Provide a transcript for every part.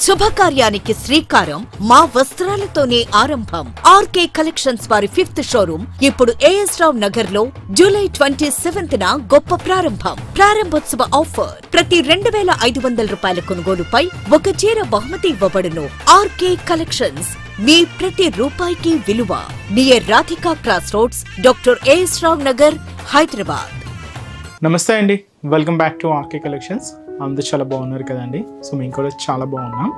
శుభకార్యానికి శ్రీకారం మా వస్త్రాలతోనే ఆరంభం. ఆర్కే కలెక్షన్స్ వారి 5th షోరూమ్ ఇప్పుడు ఏఎస్ రావ్ నగర్ లో జూలై 27న గొప్ప ప్రారంభం. ప్రారంభోత్సవ ఆఫర్ ప్రతి 2500 రూపాయల కొనుగోలుపై ఒక చీర బహుమతి ఇవ్వబడును. ఆర్కే కలెక్షన్స్ మీ ప్రతి రూపాయికి విలువ. Near Radhika cross roads, doctor A S Rao Nagar, Hyderabad. నమస్తే అండి, welcome back to RK collections. అందరూ చాలా బాగున్నారు కదండి. సో మేము కూడా చాలా బాగున్నాం.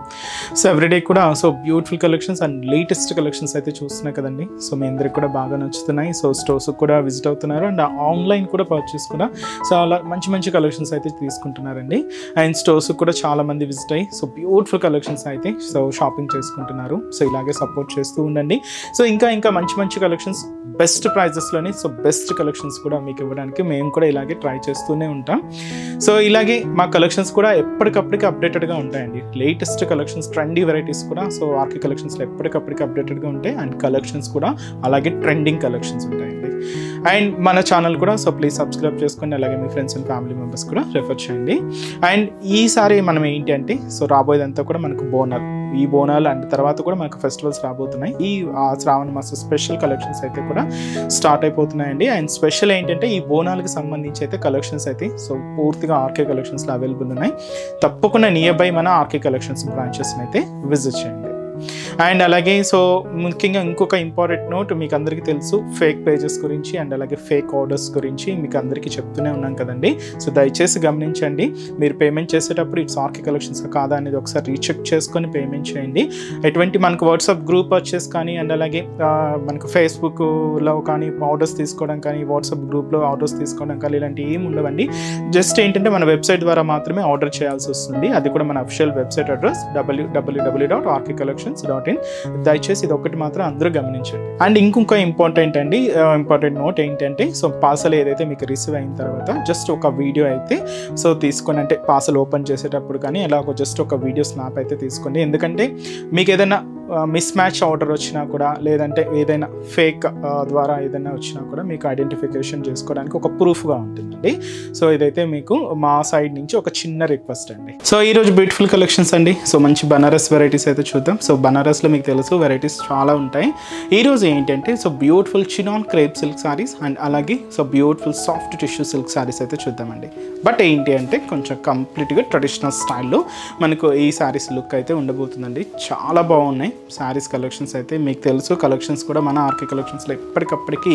సో ఎవ్రీడే కూడా beautiful collections and latest collections అయితే చూస్తున్నాయి కదండి. సో మీ అందరికి కూడా బాగా నచ్చుతున్నాయి. సో స్టోర్స్కి కూడా విజిట్ అవుతున్నారు అండ్ ఆన్లైన్ కూడా పర్చేస్ కూడా చాలా మంచి కలెక్షన్స్ అయితే తీసుకుంటున్నారండి. అండ్ స్టోర్స్కి కూడా చాలా మంది విజిట్ అయ్యి బ్యూటిఫుల్ కలెక్షన్స్ అయితే షాపింగ్ చేసుకుంటున్నారు. సో ఇలాగే సపోర్ట్ చేస్తూ ఉండండి. సో ఇంకా మంచి కలెక్షన్స్ బెస్ట్ ప్రైజెస్లోని బెస్ట్ కలెక్షన్స్ కూడా మీకు ఇవ్వడానికి మేము కూడా ఇలాగే ట్రై చేస్తూనే ఉంటాం. సో ఇలాగే మా కలెక్షన్స్ కూడా ఎప్పటికప్పటికి అప్డేటెడ్గా ఉంటాయండి. లేటెస్ట్ కలెక్షన్స్, ట్రెండీ వెరైటీస్ కూడా ఆర్కే కలెక్షన్స్లో ఎప్పటికప్పటికి అప్డేటెడ్గా ఉంటాయి. అండ్ కలెక్షన్స్ కూడా అలాగే ట్రెండింగ్ కలెక్షన్స్ ఉంటాయండి. అండ్ మన ఛానల్ కూడా ప్లీజ్ సబ్స్క్రైబ్ చేసుకోండి. అలాగే మీ ఫ్రెండ్స్ అండ్ ఫ్యామిలీ మెంబర్స్ కూడా రెఫర్ చేయండి. అండ్ ఈసారి మనం ఏంటి అంటే రాబోయేదంతా కూడా మనకు బోనాలు, ఈ బోనాలు అండ్ తర్వాత కూడా మనకు ఫెస్టివల్స్ రాబోతున్నాయి. ఈ శ్రావణ మాస స్పెషల్ కలెక్షన్స్ అయితే కూడా స్టార్ట్ అయిపోతున్నాయండి. అండ్ స్పెషల్ ఏంటంటే ఈ బోనాలకు సంబంధించి అయితే కలెక్షన్స్ అయితే పూర్తిగా ఆర్కే కలెక్షన్స్లో అవైలబుల్ ఉన్నాయి. తప్పకుండా నియర్ బై మన ఆర్కే కలెక్షన్స్ బ్రాంచెస్ని అయితే విజిట్ చేయండి. అండ్ అలాగే ముఖ్యంగా ఇంకొక ఇంపార్టెంట్ నోట్, మీకు అందరికీ తెలుసు ఫేక్ పేజెస్ గురించి అండ్ అలాగే ఫేక్ ఆర్డర్స్ గురించి మీకు అందరికీ చెప్తూనే ఉన్నాం కదండి. సో దయచేసి గమనించండి. మీరు పేమెంట్ చేసేటప్పుడు ఇట్స్ ఆర్కే కలెక్షన్స్ కాదా అనేది ఒకసారి రీచెక్ చేసుకొని పేమెంట్ చేయండి. ఎటువంటి మనకు వాట్సాప్ గ్రూప్ పర్చేస్ కానీ అండ్ అలాగే మనకు ఫేస్బుక్లో కానీ ఆర్డర్స్ తీసుకోవడం కానీ, వాట్సాప్ గ్రూప్లో ఆర్డర్స్ తీసుకోవడం కానీ ఇలాంటివి ఏమి ఉండవండి. జస్ట్ ఏంటంటే మన వెబ్సైట్ ద్వారా మాత్రమే ఆర్డర్ చేయాల్సి వస్తుంది. అది కూడా మన అఫిషియల్ వెబ్సైట్ అడ్రస్ www.rkcollections.in. దయచేసి ఇది ఒకటి మాత్రం అందరూ గమనించండి. అండ్ ఇంకొక ఇంపార్టెంట్ నోట్ ఏంటంటే పార్సల్ ఏదైతే మీకు రిసీవ్ అయిన తర్వాత జస్ట్ ఒక వీడియో అయితే తీసుకొని, అంటే పార్సల్ ఓపెన్ చేసేటప్పుడు కానీ ఎలాగో జస్ట్ ఒక వీడియో స్నాప్ అయితే తీసుకోండి. ఎందుకంటే మీకు ఏదైనా మిస్ మ్యాచ్ ఆర్డర్ వచ్చినా కూడా, లేదంటే ఏదైనా ఫేక్ ద్వారా ఏదైనా వచ్చినా కూడా మీకు ఐడెంటిఫికేషన్ చేసుకోవడానికి ఒక ప్రూఫ్గా ఉంటుందండి. సో ఇదైతే మీకు మా సైడ్ నుంచి ఒక చిన్న రిక్వెస్ట్ అండి. సో ఈరోజు బ్యూటిఫుల్ కలెక్షన్స్ అండి. మంచి బనారస్ వెరైటీస్ అయితే చూద్దాం. బనారస్లో మీకు తెలుసు వెరైటీస్ చాలా ఉంటాయి. ఈరోజు ఏంటంటే beautiful chinon crepe silk saris and అలాగే beautiful soft tissue silk saris అయితే చూద్దామండి. బట్ ఏంటి అంటే కొంచెం కంప్లీట్గా ట్రెడిషనల్ స్టైల్లో మనకు ఈ సారీస్ లుక్ అయితే ఉండబోతుందండి. చాలా బాగున్నాయి శారీస్ కలెక్షన్స్ అయితే. మీకు తెలుసు కలెక్షన్స్ కూడా మన ఆర్కే కలెక్షన్స్లో ఎప్పటికప్పటికి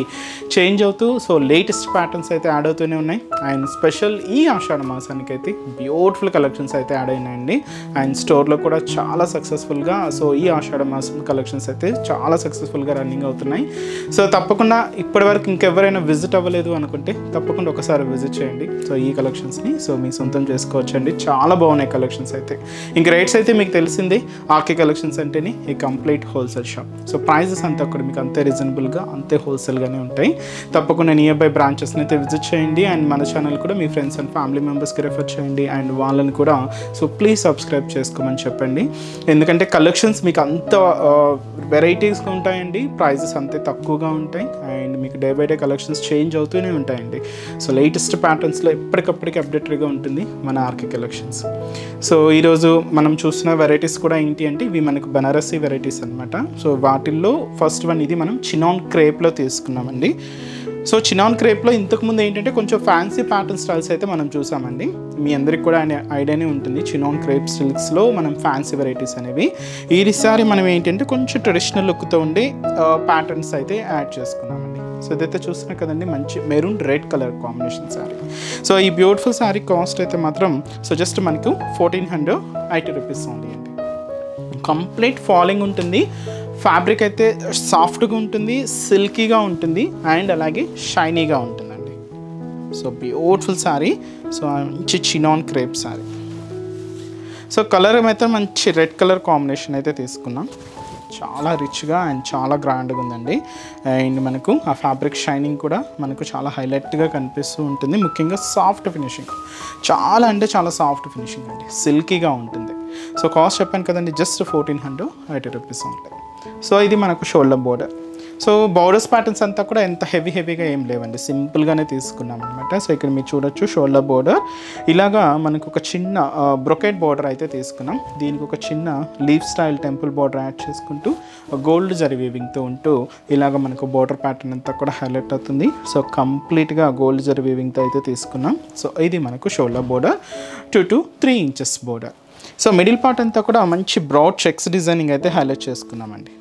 చేంజ్ అవుతూ లేటెస్ట్ ప్యాటర్న్స్ అయితే యాడ్ అవుతూనే ఉన్నాయి. అండ్ స్పెషల్ ఈ ఆషాఢ మాసానికి అయితే బ్యూటిఫుల్ కలెక్షన్స్ అయితే యాడ్ అయినాయండి. అండ్ స్టోర్లో కూడా చాలా సక్సెస్ఫుల్గా ఈ ఆషాఢ మాసం కలెక్షన్స్ అయితే చాలా సక్సెస్ఫుల్గా రన్నింగ్ అవుతున్నాయి. తప్పకుండా ఇప్పటివరకు ఇంకెవరైనా విజిట్ అవ్వలేదు అనుకుంటే తప్పకుండా ఒకసారి విజిట్ చేయండి. ఈ కలెక్షన్స్ని మీ సొంతం చేసుకోవచ్చండి. చాలా బాగున్నాయి కలెక్షన్స్ అయితే. ఇంక రేట్స్ అయితే మీకు తెలిసిందే, ఆర్కే కలెక్షన్స్ అంటేనే ఈ కంప్లీట్ హోల్సేల్ షాప్. ప్రైజెస్ అంతా కూడా మీకు అంతే రీజనబుల్గా, అంతే హోల్సేల్గానే ఉంటాయి. తప్పకుండా నియర్ బై బ్రాంచెస్ని అయితే విజిట్ చేయండి. అండ్ మన ఛానల్ కూడా మీ ఫ్రెండ్స్ అండ్ ఫ్యామిలీ మెంబర్స్కి రెఫర్ చేయండి. అండ్ వాళ్ళని కూడా ప్లీజ్ సబ్స్క్రైబ్ చేసుకోమని చెప్పండి. ఎందుకంటే కలెక్షన్స్ మీకు అంత వెరైటీస్గా ఉంటాయండి, ప్రైజెస్ అంతే తక్కువగా ఉంటాయి. అండ్ మీకు day by day collections change అవుతూనే ఉంటాయండి. లేటెస్ట్ ప్యాటర్న్స్లో ఎప్పటికప్పటికి అప్డేటెడ్గా ఉంటుంది మన ఆర్కే కలెక్షన్స్. ఈరోజు మనం చూస్తున్న వెరైటీస్ కూడా ఏంటి అంటే ఇవి మనకు బనారసీ వెరైటీస్ అనమాట. వాటిల్లో ఫస్ట్ వన్ ఇది మనం చినాన్ క్రేప్లో తీసుకున్నామండి. చినాన్ క్రేప్లో ఇంతకుముందు ఏంటంటే కొంచెం ఫ్యాన్సీ ప్యాటర్న్ స్టైల్స్ అయితే మనం చూసామండి. మీ అందరికి కూడా ఐడియానే ఉంటుంది చినాన్ క్రేప్ సిల్క్స్లో మనం ఫ్యాన్సీ వెరైటీస్ అనేవి. ఈసారి మనం ఏంటంటే కొంచెం ట్రెడిషనల్ లుక్తో ఉండే ప్యాటర్న్స్ అయితే యాడ్ చేసుకున్నామండి. ఇదైతే చూస్తున్నా కదండి, మంచి maroon red colour combination sari. ఈ బ్యూటిఫుల్ శారీ కాస్ట్ అయితే మాత్రం జస్ట్ మనకు 1480 రూపీస్ ఓన్లీ అండి. కంప్లీట్ ఫాలింగ్ ఉంటుంది. ఫ్యాబ్రిక్ అయితే సాఫ్ట్గా ఉంటుంది, సిల్కీగా ఉంటుంది అండ్ అలాగే షైనీగా ఉంటుందండి. బ్యూటిఫుల్ శారీ. మంచి చినాన్ క్రేప్ శారీ. కలర్ అయితే మంచి రెడ్ కలర్ కాంబినేషన్ అయితే తీసుకున్నాం. చాలా రిచ్గా అండ్ చాలా గ్రాండ్గా ఉందండి. అండ్ మనకు ఆ ఫ్యాబ్రిక్ షైనింగ్ కూడా మనకు చాలా హైలైట్గా కనిపిస్తూ ఉంటుంది. ముఖ్యంగా సాఫ్ట్ ఫినిషింగ్, చాలా అంటే చాలా సాఫ్ట్ ఫినిషింగ్ అండి, సిల్కీగా ఉంటుంది. కాస్ట్ చెప్పాను కదండి, జస్ట్ 1480 రూపీస్ ఉంటాయి. ఇది మనకు shoulder border. So borders patterns అంతా కూడా ఎంత హెవీగా ఏం లేవండి, సింపుల్గానే తీసుకున్నాం అనమాట. సో ఇక్కడ మీరు చూడొచ్చు షోల్డర్ బోర్డర్ ఇలాగా మనకు ఒక చిన్న బ్రొకెట్ బోర్డర్ అయితే తీసుకున్నాం. దీనికి ఒక చిన్న leaf style temple border add చేసుకుంటూ గోల్డ్ జరీ వీవింగ్తో ఉంటూ ఇలాగ మనకు బోర్డర్ ప్యాటర్న్ అంతా కూడా హైలైట్ అవుతుంది. సో కంప్లీట్గా గోల్డ్ జరీ వీవింగ్తో అయితే తీసుకున్నాం. సో ఇది మనకు shoulder border 2 to 3 inches border. So middle part అంతా కూడా మంచి బ్రాడ్ చెక్స్ డిజైనింగ్ అయితే హైలైట్ చేసుకున్నామండి.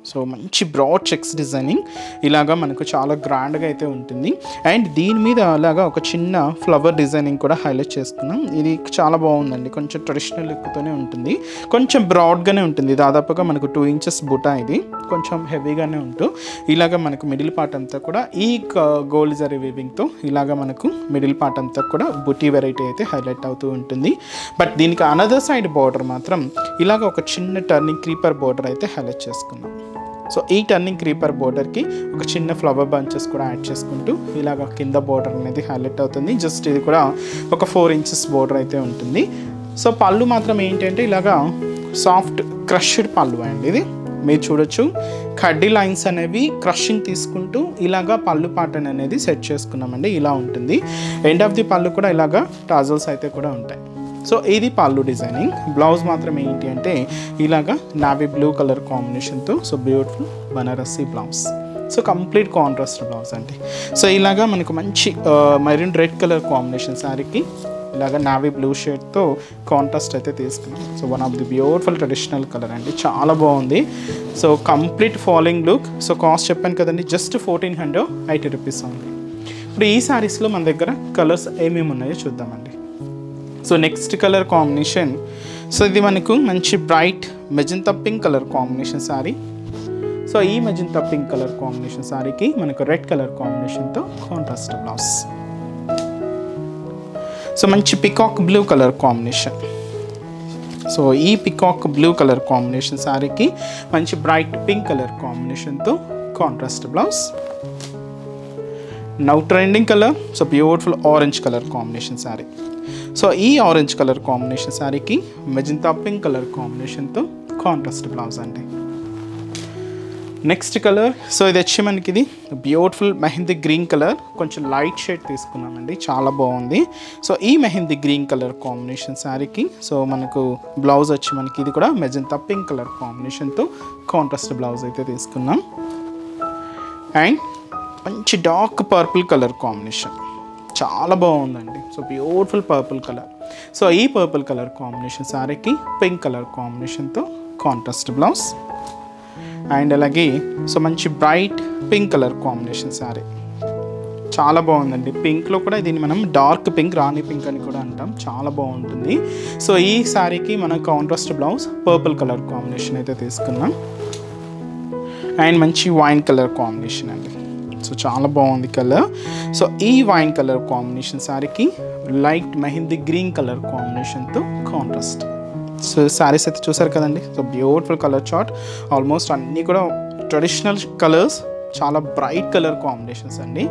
సో మంచి బ్రాడ్ చెక్స్ డిజైనింగ్ ఇలాగా మనకు చాలా గ్రాండ్గా అయితే ఉంటుంది. అండ్ దీని మీద అలాగా ఒక చిన్న ఫ్లవర్ డిజైనింగ్ కూడా హైలైట్ చేసుకున్నాం. ఇది చాలా బాగుందండి, కొంచెం ట్రెడిషనల్ లుక్తోనే ఉంటుంది, కొంచెం బ్రాడ్గానే ఉంటుంది. దాదాపుగా మనకు 2 inches బుటా, ఇది కొంచెం హెవీగానే ఉంటూ ఇలాగ మనకు మిడిల్ పార్ట్ అంతా కూడా ఈ గోల్డ్ జరీ వీవింగ్తో ఇలాగ మనకు మిడిల్ పార్ట్ అంతా కూడా బుటీ వెరైటీ అయితే హైలైట్ అవుతూ ఉంటుంది. బట్ దీనికి అనదర్ సైడ్ బార్డర్ మాత్రం ఇలాగ ఒక చిన్న టర్నింగ్ క్రీపర్ బార్డర్ అయితే హైలైట్ చేసుకున్నాం. సో ఈ టర్నింగ్ క్రీపర్ బోర్డర్కి ఒక చిన్న ఫ్లవర్ బంచెస్ కూడా యాడ్ చేసుకుంటూ ఇలాగ కింద బోర్డర్ అనేది హైలైట్ అవుతుంది. జస్ట్ ఇది కూడా ఒక 4 inches బోర్డర్ అయితే ఉంటుంది. సో పళ్ళు మాత్రం ఏంటంటే ఇలాగా సాఫ్ట్ క్రష్డ్ పళ్ళు అండి. ఇది మీరు చూడొచ్చు, కడ్డీ లైన్స్ అనేవి క్రషింగ్ తీసుకుంటూ ఇలాగా పళ్ళు పాటర్న్ అనేది సెట్ చేసుకున్నామండి. ఇలా ఉంటుంది. ఎండ్ ఆఫ్ ది పళ్ళు కూడా ఇలాగా టాజల్స్ అయితే కూడా ఉంటాయి. సో ఇది పళ్ళు డిజైనింగ్. బ్లౌజ్ మాత్రం ఏంటి అంటే ఇలాగా నావీ బ్లూ కలర్ కాంబినేషన్తో so beautiful Banarasi blouse. So complete contrast blouse అండి. సో ఇలాగా మనకు మంచి మెరూన్ రెడ్ కలర్ కాంబినేషన్ శారీకి ఇలాగ నావీ బ్లూ షేడ్తో కాంట్రాస్ట్ అయితే తీసుకున్నాం. So one of the beautiful traditional colour అండి, చాలా బాగుంది. So complete following look. So cost చెప్పాను కదండి, జస్ట్ 1480 rupees ఉంది. ఇప్పుడు ఈ శారీస్లో మన దగ్గర కలర్స్ ఏమేమి ఉన్నాయో చూద్దామండి. So next colour combination, so ఇది మనకు మంచి bright magenta pink colour combination sari. So ఈ మెజంతా పింక్ కలర్ కాంబినేషన్ శారీకి మనకు రెడ్ కలర్ కాంబినేషన్తో కాంట్రాస్ట్ బ్లౌజ్. సో మంచి peacock blue colour combination. So ఈ పికాక్ బ్లూ కలర్ కాంబినేషన్ శారీకి మంచి బ్రైట్ పింక్ కలర్ కాంబినేషన్తో contrast blouse. Now trending colour, so beautiful orange colour combination sari. So ఈ orange colour combination శారీకి magenta pink colour కాంబినేషన్తో contrast blouse అండి. Next colour, so ఇది వచ్చి మనకి ఇది బ్యూటిఫుల్ మెహందీ గ్రీన్ కలర్, కొంచెం లైట్ షేడ్ తీసుకున్నామండి, చాలా బాగుంది. సో ఈ మెహందీ గ్రీన్ కలర్ కాంబినేషన్ శారీకి సో మనకు బ్లౌజ్ వచ్చి మనకి ఇది కూడా మెజంతా పింక్ కలర్ కాంబినేషన్తో కాంట్రాస్ట్ బ్లౌజ్ అయితే తీసుకున్నాం. అండ్ మంచి డార్క్ పర్పుల్ కలర్ కాంబినేషన్, చాలా బాగుందండి. So beautiful purple colour. So ఈ పర్పుల్ కలర్ కాంబినేషన్ శారీకి పింక్ కలర్ కాంబినేషన్తో కాంట్రాస్ట్ బ్లౌజ్. అండ్ అలాగే సో మంచి bright pink colour combination sari, చాలా బాగుందండి. పింక్లో కూడా దీన్ని మనం డార్క్ పింక్, రాణి పింక్ అని కూడా అంటాం, చాలా బాగుంటుంది. సో ఈ శారీకి మనం contrast blouse purple colour combination అయితే తీసుకున్నాం. అండ్ మంచి వైన్ కలర్ కాంబినేషన్ అండి. సో చాలా బాగుంది కలర్. సో ఈ వైన్ కలర్ కాంబినేషన్ శారీకి లైట్ మెహందీ గ్రీన్ కలర్ కాంబినేషన్తో కాంట్రాస్ట్. సో శారీస్ అయితే చూసారు కదండి. So beautiful colour chart, almost అన్నీ కూడా ట్రెడిషనల్ కలర్స్, చాలా బ్రైట్ కలర్ కాంబినేషన్స్ అండి.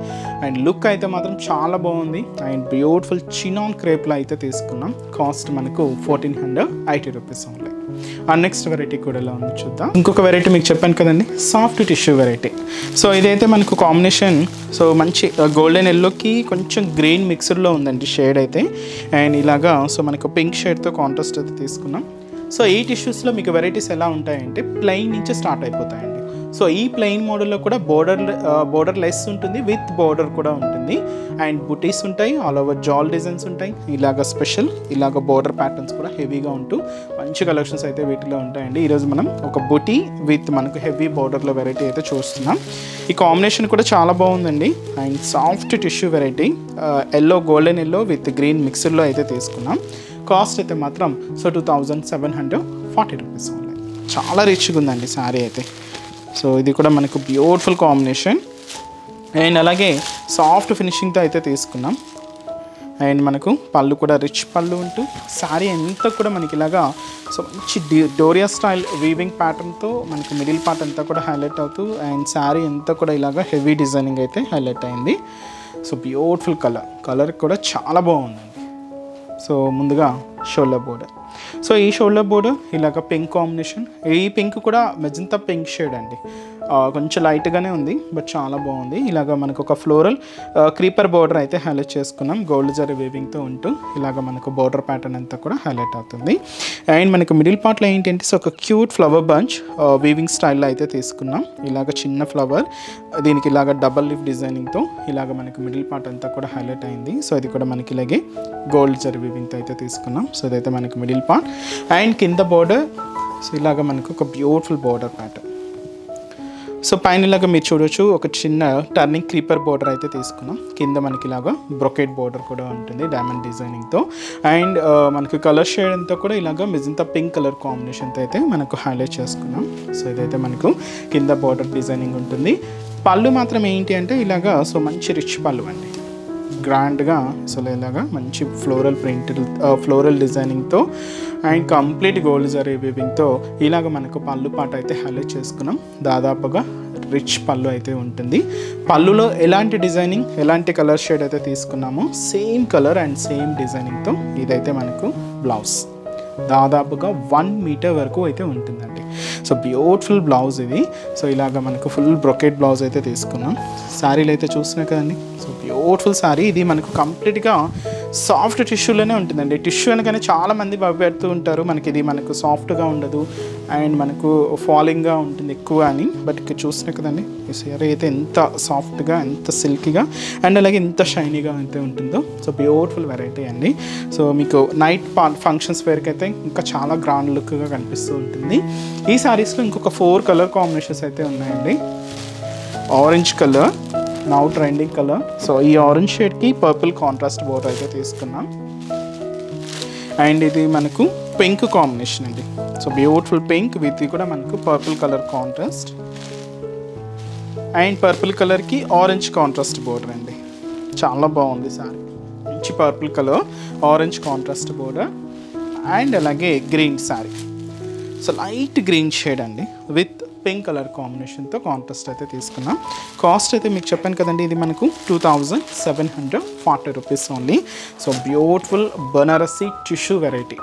అండ్ లుక్ అయితే మాత్రం చాలా బాగుంది. అండ్ బ్యూటిఫుల్ చినాన్ క్రేప్లో అయితే తీసుకున్నాం. కాస్ట్ మనకు 1480 rupees ఓన్లీ. ఆ నెక్స్ట్ వెరైటీ కూడా ఎలా ఉంది చూద్దాం. ఇంకొక వెరైటీ మీకు చెప్పాను కదండి, సాఫ్ట్ టిష్యూ వెరైటీ. సో ఇదైతే మనకు కాంబినేషన్ సో మంచి గోల్డెన్ ఎల్లోకి కొంచెం గ్రీన్ మిక్స్డ్లో ఉందండి షేడ్ అయితే. అండ్ ఇలాగా సో మనకు పింక్ షేడ్తో కాంట్రాస్ట్ అయితే తీసుకున్నాం. సో ఈ టిష్యూస్లో మీకు వెరైటీస్ ఎలా ఉంటాయంటే ప్లెయిన్ నుంచి స్టార్ట్ అయిపోతాయండి. సో ఈ ప్లెయిన్ మోడల్లో కూడా బోర్డర్ లెస్ ఉంటుంది, విత్ బోర్డర్ కూడా ఉంటుంది. అండ్ బుటీస్ ఉంటాయి, ఆల్ ఓవర్ జాల్ డిజైన్స్ ఉంటాయి. ఇలాగ స్పెషల్ ఇలాగ బోర్డర్ ప్యాటర్న్స్ కూడా హెవీగా ఉంటూ మంచి కలెక్షన్స్ అయితే వీటిలో ఉంటాయండి. ఈరోజు మనం ఒక బుటీ విత్ మనకు హెవీ బోర్డర్లో వెరైటీ అయితే చూస్తున్నాం. ఈ కాంబినేషన్ కూడా చాలా బాగుందండి. And soft tissue variety, yellow golden yellow with green మిక్స్డ్లో అయితే తీసుకున్నాం. కాస్ట్ అయితే మాత్రం సో 2740 rupees ఓన్లీ. చాలా రిచ్గా ఉందండి శారీ అయితే. సో ఇది కూడా మనకు బ్యూటిఫుల్ కాంబినేషన్. అండ్ అలాగే సాఫ్ట్ ఫినిషింగ్తో అయితే తీసుకున్నాం. అండ్ మనకు పళ్ళు కూడా రిచ్ పళ్ళు ఉంటూ శారీ అంతా కూడా మనకి ఇలాగా సో మంచి డోరియా స్టైల్ వీవింగ్ ప్యాటర్న్తో మనకు మిడిల్ పార్ట్ అంతా కూడా హైలైట్ అవుతూ అండ్ శారీ అంతా కూడా ఇలాగా హెవీ డిజైనింగ్ అయితే హైలైట్ అయింది. సో బ్యూటిఫుల్ కలర్ కూడా చాలా బాగుందండి. సో ముందుగా షోల్డర్ బోర్డర్. సో ఈ షోల్డర్ బోర్డర్ ఇలాగ పింక్ కాంబినేషన్, ఈ పింక్ కూడా మెజంతా పింక్ షేడ్ అండి. కొంచెం లైట్గానే ఉంది బట్ చాలా బాగుంది. ఇలాగ మనకు ఒక ఫ్లోరల్ క్రీపర్ బోర్డర్ అయితే హైలైట్ చేసుకున్నాం. గోల్డ్ జరీ వీవింగ్తో ఉంటూ ఇలాగ మనకు బోర్డర్ ప్యాటర్న్ అంతా కూడా హైలైట్ అవుతుంది. అండ్ మనకు మిడిల్ పార్ట్లో ఏంటంటే సో ఒక క్యూట్ ఫ్లవర్ బంచ్ వీవింగ్ స్టైల్లో అయితే తీసుకున్నాం. ఇలాగ చిన్న ఫ్లవర్, దీనికి ఇలాగ డబల్ లీఫ్ డిజైనింగ్తో ఇలాగ మనకు మిడిల్ పార్ట్ అంతా కూడా హైలైట్ అయింది. సో ఇది కూడా మనకి ఇలాగే గోల్డ్ జరీ వీవింగ్తో అయితే తీసుకున్నాం. సో ఇదైతే మనకి మిడిల్ పార్ట్. అండ్ కింద బోర్డర్ సో ఇలాగ మనకు ఒక బ్యూటిఫుల్ బోర్డర్ ప్యాటర్న్. సో పైన ఇలాగ మీరు చూడొచ్చు ఒక చిన్న టర్నింగ్ క్రీపర్ బోర్డర్ అయితే తీసుకున్నాం. కింద మనకి ఇలాగ బ్రొకెట్ బోర్డర్ కూడా ఉంటుంది డైమండ్ డిజైనింగ్తో. అండ్ మనకి కలర్ షేడ్ అంతా కూడా ఇలాగ మిజంతా పింక్ కలర్ కాంబినేషన్తో అయితే మనకు హైలైట్ చేసుకున్నాం. సో ఇదైతే మనకు కింద బోర్డర్ డిజైనింగ్ ఉంటుంది. పళ్ళు మాత్రం ఏంటి అంటే ఇలాగ సో మంచి రిచ్ పళ్ళు అండి, గ్రాండ్గా అసలు ఇలాగా మంచి ఫ్లోరల్ డిజైనింగ్తో అండ్ కంప్లీట్ గోల్డ్ జరీ వీవింగ్తో ఇలాగ మనకు పళ్ళు పాట అయితే హైలైట్ చేసుకున్నాం. దాదాపుగా రిచ్ పళ్ళు అయితే ఉంటుంది. పళ్ళులో ఎలాంటి డిజైనింగ్ ఎలాంటి కలర్ షేడ్ అయితే తీసుకున్నామో సేమ్ కలర్ అండ్ సేమ్ డిజైనింగ్తో ఇదైతే మనకు బ్లౌజ్ దాదాపుగా 1 మీటర్ వరకు అయితే ఉంటుందండి. సో బ్యూటిఫుల్ బ్లౌజ్ ఇది. సో ఇలాగ మనకు ఫుల్ బ్రొకెట్ బ్లౌజ్ అయితే తీసుకున్నాం. శారీలు అయితే చూస్తున్నాయి కదండి. So beautiful sari. ఇది మనకు కంప్లీట్గా సాఫ్ట్ టిష్యూలోనే ఉంటుందండి. టిష్యూ అనగానే చాలామంది భయపెడుతూ ఉంటారు మనకి ఇది మనకు సాఫ్ట్గా ఉండదు అండ్ మనకు ఫాలింగ్గా ఉంటుంది ఎక్కువ అని. బట్ ఇక్కడ చూస్తున్నాయి కదండి ఈ శారీ అయితే ఎంత సాఫ్ట్గా ఎంత సిల్కీగా అండ్ అలాగే ఎంత షైనీగా అయితే ఉంటుందో. సో బ్యూటిఫుల్ వెరైటీ అండి. సో మీకు నైట్ ఫంక్షన్స్ వేర్కి అయితే ఇంకా చాలా గ్రాండ్ లుక్గా కనిపిస్తూ ఉంటుంది. ఈ శారీస్లో ఇంకొక 4 కలర్ కాంబినేషన్స్ అయితే ఉన్నాయండి. Orange colour now trending colour. So ఈ ఆరెంజ్ షేడ్కి పర్పుల్ కాంట్రాస్ట్ బోర్డర్ అయితే తీసుకున్నాం. అండ్ ఇది మనకు పింక్ కాంబినేషన్ అండి. సో బ్యూటిఫుల్ పింక్ విత్ కూడా మనకు purple colour contrast and purple కలర్కి ఆరెంజ్ కాంట్రాస్ట్ బోర్డర్ అండి. చాలా బాగుంది సారీ. మంచి purple colour orange contrast border and అలాగే green sari. So light green shade అండి విత్ పింక్ కలర్ కాంబినేషన్తో కాంట్రాస్ట్ అయితే తీసుకున్నాం. కాస్ట్ అయితే మీకు చెప్పాను కదండి, ఇది మనకు 2740 rupees only. So beautiful Banarasi tissue variety.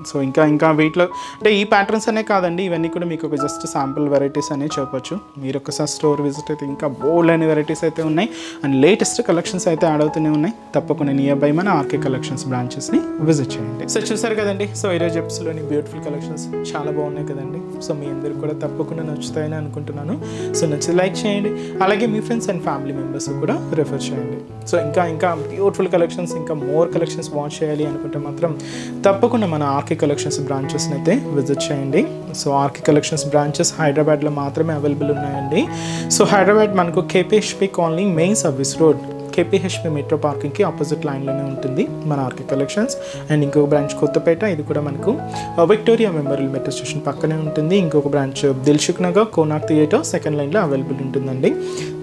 So ఇంకా వీటిలో అంటే ఈ ప్యాటర్న్స్ అనే కాదండి, ఇవన్నీ కూడా మీకు ఒక జస్ట్ శాంపుల్ వెరైటీస్ అనే చెప్పొచ్చు. మీరు ఒకసారి స్టోర్ విజిట్ అయితే ఇంకా బోల్డ్ అనే వెరైటీస్ అయితే ఉన్నాయి అండ్ లేటెస్ట్ కలెక్షన్స్ అయితే యాడ్ అవుతూనే ఉన్నాయి. తప్పకుండా నియర్ బై మన ఆర్కే కలెక్షన్స్ బ్రాంచెస్ని విజిట్ చేయండి. సో చూసారు కదండి. సో ఈరోజు ఎపిసోడ్లోని బ్యూటిఫుల్ కలెక్షన్స్ చాలా బాగున్నాయి కదండి. సో మీ అందరికి కూడా తప్పకుండా నచ్చుతాయని అనుకుంటున్నాను. సో నచ్చితే లైక్ చేయండి, అలాగే మీ ఫ్రెండ్స్ అండ్ ఫ్యామిలీ మెంబర్స్ కూడా రిఫర్ చేయండి. సో ఇంకా బ్యూటిఫుల్ కలెక్షన్స్ ఇంకా మోర్ కలెక్షన్స్ వాచ్ చేయాలి అనుకుంటే మాత్రం తప్పకుండా మన ఆర్కే కలెక్షన్స్ బ్రాంచెస్ని అయితే విజిట్ చేయండి. సో ఆర్కే కలెక్షన్స్ బ్రాంచెస్ హైదరాబాద్లో మాత్రమే అవైలబుల్ ఉన్నాయండి. సో హైదరాబాద్ మనకు KPHB colony main service road KPHB metro పార్కింగ్కి ఆపోజిట్ లైన్లోనే ఉంటుంది మన ఆర్కే కలెక్షన్స్. అండ్ ఇంకొక బ్రాంచ్ కొత్తపేట, ఇది కూడా మనకు విక్టోరియా మెమోరియల్ మెట్రో స్టేషన్ పక్కనే ఉంటుంది. ఇంకొక branch Dilsukh Nagar Konark theatre second లైన్లో అవైలబుల్ ఉంటుందండి.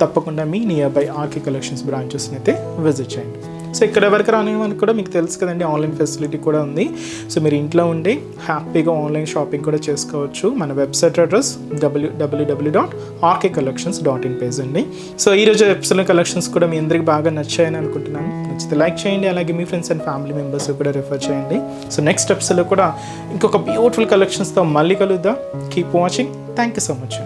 తప్పకుండా మీ నియర్ బై ఆర్కే కలెక్షన్స్ బ్రాంచెస్ని అయితే విజిట్ చేయండి. సో ఇక్కడ వరకు రాని మనకు కూడా మీకు తెలుసు కదండి, ఆన్లైన్ ఫెసిలిటీ కూడా ఉంది. సో మీరు ఇంట్లో ఉండి హ్యాపీగా ఆన్లైన్ షాపింగ్ కూడా చేసుకోవచ్చు. మన వెబ్సైట్ అడ్రస్ www.rkcollections.in పేజ్ అండి. సో ఈరోజు ఎపిసోడ్ కలెక్షన్స్ కూడా మీ అందరికి బాగా నచ్చాయని అనుకుంటున్నాను. నచ్చితే లైక్ చేయండి, అలాగే మీ ఫ్రెండ్స్ అండ్ ఫ్యామిలీ మెంబర్స్ కూడా రిఫర్ చేయండి. సో నెక్స్ట్ ఎపిసోడ్లో కూడా ఇంకొక బ్యూటిఫుల్ కలెక్షన్స్తో మళ్ళీ కలుద్దాం. Keep watching. Thank you so much.